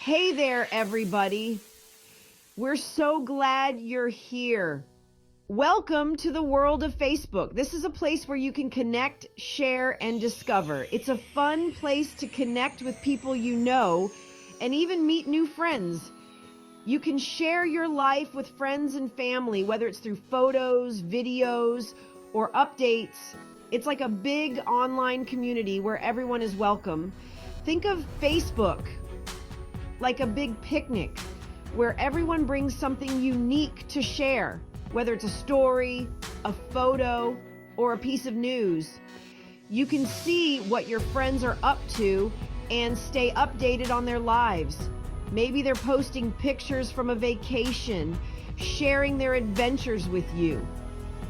Hey there, everybody. We're so glad you're here. Welcome to the world of Facebook. This is a place where you can connect, share, and discover. It's a fun place to connect with people you know and even meet new friends. You can share your life with friends and family, whether it's through photos, videos, or updates. It's like a big online community where everyone is welcome. Think of Facebook like a big picnic where everyone brings something unique to share, whether it's a story, a photo, or a piece of news. You can see what your friends are up to and stay updated on their lives. Maybe they're posting pictures from a vacation, sharing their adventures with you.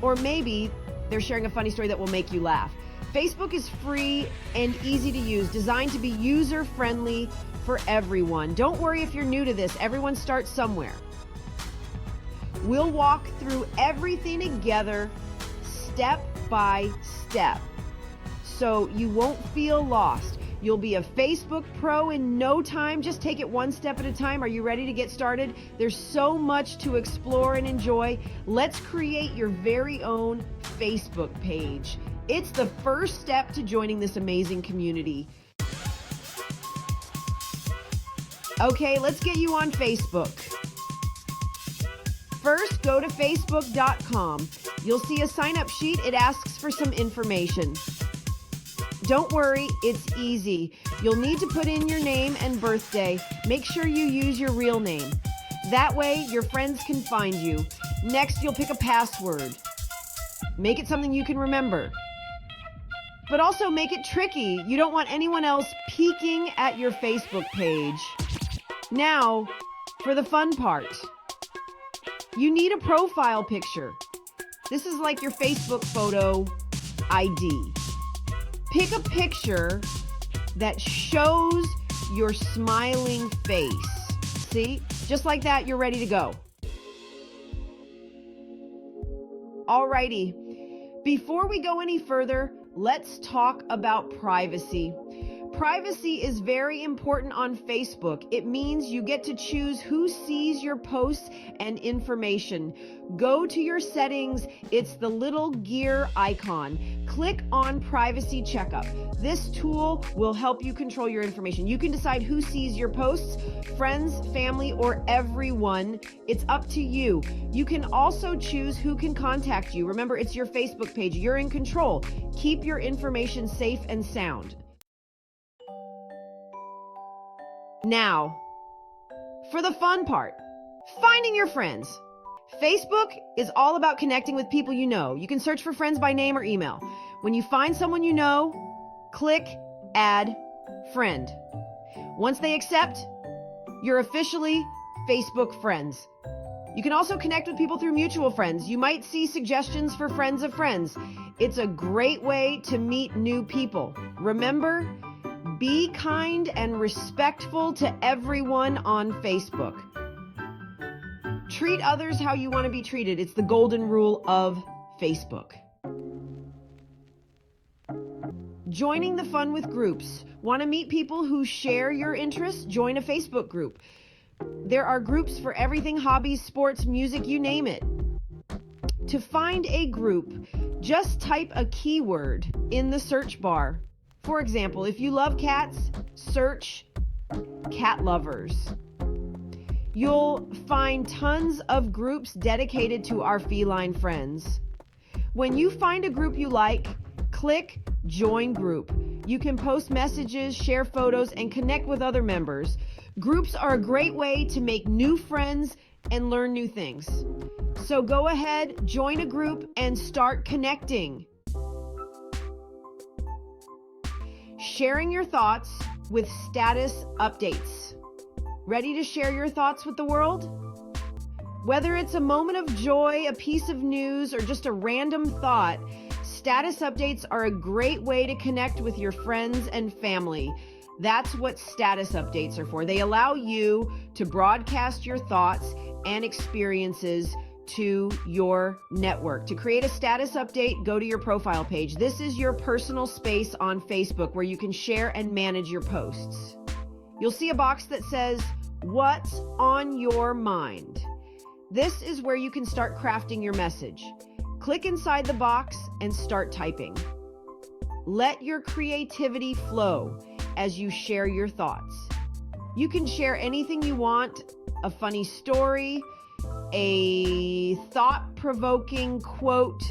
Or maybe they're sharing a funny story that will make you laugh. Facebook is free and easy to use, designed to be user-friendly for everyone. Don't worry if you're new to this. Everyone starts somewhere. We'll walk through everything together, step by step, so you won't feel lost. You'll be a Facebook pro in no time. Just take it one step at a time. Are you ready to get started? There's so much to explore and enjoy. Let's create your very own Facebook page. It's the first step to joining this amazing community. Okay, let's get you on Facebook. First, go to facebook.com. You'll see a sign-up sheet. It asks for some information. Don't worry, it's easy. You'll need to put in your name and birthday. Make sure you use your real name. That way, your friends can find you. Next, you'll pick a password. Make it something you can remember. But also make it tricky. You don't want anyone else peeking at your Facebook page. Now, for the fun part. You need a profile picture. This is like your Facebook photo ID. Pick a picture that shows your smiling face. See? Just like that, you're ready to go. Alrighty. Before we go any further, let's talk about privacy. Privacy is very important on Facebook. It means you get to choose who sees your posts and information. Go to your settings. It's the little gear icon. Click on Privacy Checkup. This tool will help you control your information. You can decide who sees your posts, friends, family, or everyone. It's up to you. You can also choose who can contact you. Remember, it's your Facebook page. You're in control. Keep your information safe and sound. Now, for the fun part, finding your friends. Facebook is all about connecting with people you know. You can search for friends by name or email. When you find someone you know, click Add Friend. Once they accept, you're officially Facebook friends. You can also connect with people through mutual friends. You might see suggestions for friends of friends. It's a great way to meet new people. Remember, be kind and respectful to everyone on Facebook. Treat others how you want to be treated. It's the golden rule of Facebook. Joining the fun with groups. Want to meet people who share your interests? Join a Facebook group. There are groups for everything, hobbies, sports, music, you name it. To find a group, just type a keyword in the search bar. For example, if you love cats, search cat lovers. You'll find tons of groups dedicated to our feline friends. When you find a group you like, click Join Group. You can post messages, share photos, and connect with other members. Groups are a great way to make new friends and learn new things. So go ahead, join a group, and start connecting. Sharing your thoughts with status updates. Ready to share your thoughts with the world? Whether it's a moment of joy, a piece of news, or just a random thought, status updates are a great way to connect with your friends and family. That's what status updates are for. They allow you to broadcast your thoughts and experiences to your network. To create a status update, go to your profile page. This is your personal space on Facebook where you can share and manage your posts. You'll see a box that says, What's on your mind? This is where you can start crafting your message. Click inside the box and start typing. Let your creativity flow as you share your thoughts. You can share anything you want, a funny story, a thought-provoking quote,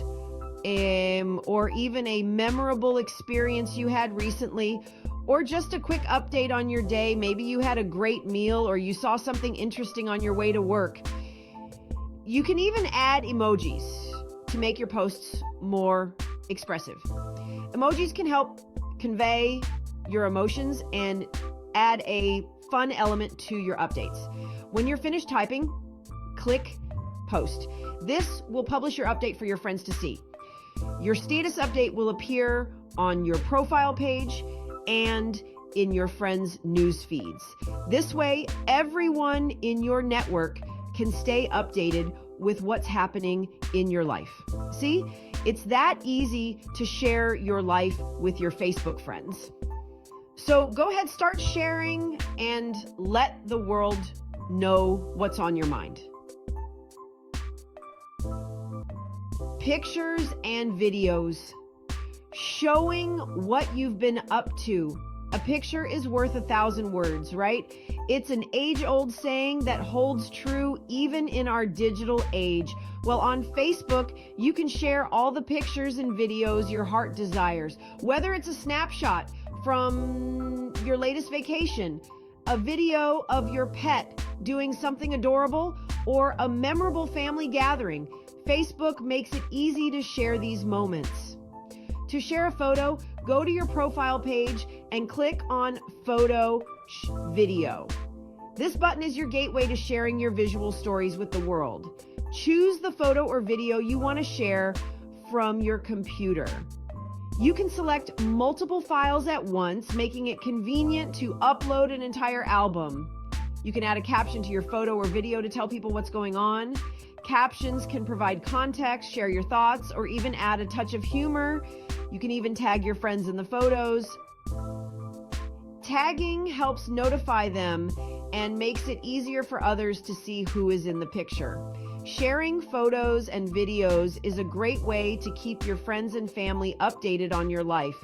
or even a memorable experience you had recently, or just a quick update on your day. Maybe you had a great meal or you saw something interesting on your way to work. You can even add emojis to make your posts more expressive. Emojis can help convey your emotions and add a fun element to your updates. When you're finished typing, click post. This will publish your update for your friends to see. Your status update will appear on your profile page and in your friends' news feeds. This way, everyone in your network can stay updated with what's happening in your life. See, it's that easy to share your life with your Facebook friends. So go ahead, start sharing and let the world know what's on your mind. Pictures and videos showing what you've been up to. A picture is worth 1,000 words, right? It's an age-old saying that holds true even in our digital age. Well, on Facebook, you can share all the pictures and videos your heart desires, whether it's a snapshot from your latest vacation, a video of your pet doing something adorable, or a memorable family gathering. Facebook makes it easy to share these moments. To share a photo, go to your profile page and click on Photo Video. This button is your gateway to sharing your visual stories with the world. Choose the photo or video you want to share from your computer. You can select multiple files at once, making it convenient to upload an entire album. You can add a caption to your photo or video to tell people what's going on. Captions can provide context, share your thoughts, or even add a touch of humor. You can even tag your friends in the photos. Tagging helps notify them and makes it easier for others to see who is in the picture. Sharing photos and videos is a great way to keep your friends and family updated on your life.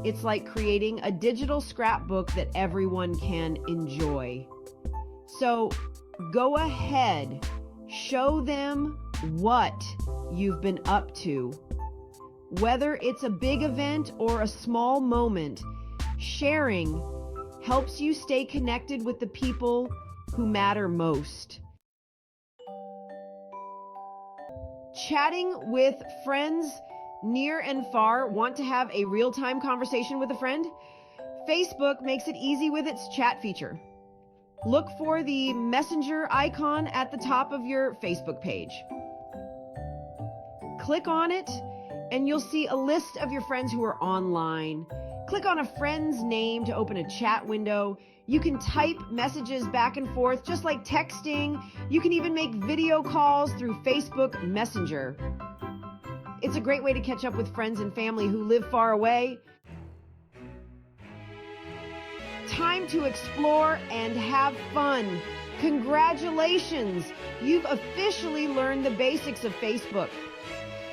It's like creating a digital scrapbook that everyone can enjoy. So go ahead, show them what you've been up to. Whether it's a big event or a small moment, sharing helps you stay connected with the people who matter most. Chatting with friends near and far. Want to have a real-time conversation with a friend? Facebook makes it easy with its chat feature. Look for the messenger icon at the top of your Facebook page. Click on it and you'll see a list of your friends who are online. Click on a friend's name to open a chat window. You can type messages back and forth just like texting. You can even make video calls through Facebook Messenger. It's a great way to catch up with friends and family who live far away. Time to explore and have fun. Congratulations! You've officially learned the basics of Facebook.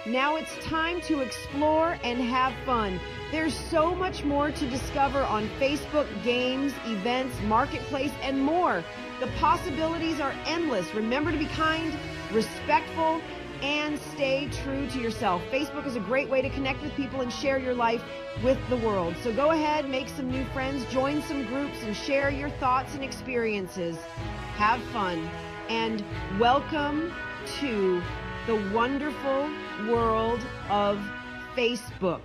Now it's time to explore and have fun. There's so much more to discover on Facebook: games, events, marketplace, and more. The possibilities are endless. Remember to be kind, respectful, and stay true to yourself. Facebook is a great way to connect with people and share your life with the world. So go ahead, make some new friends, join some groups, and share your thoughts and experiences. Have fun, and welcome to the wonderful world of Facebook.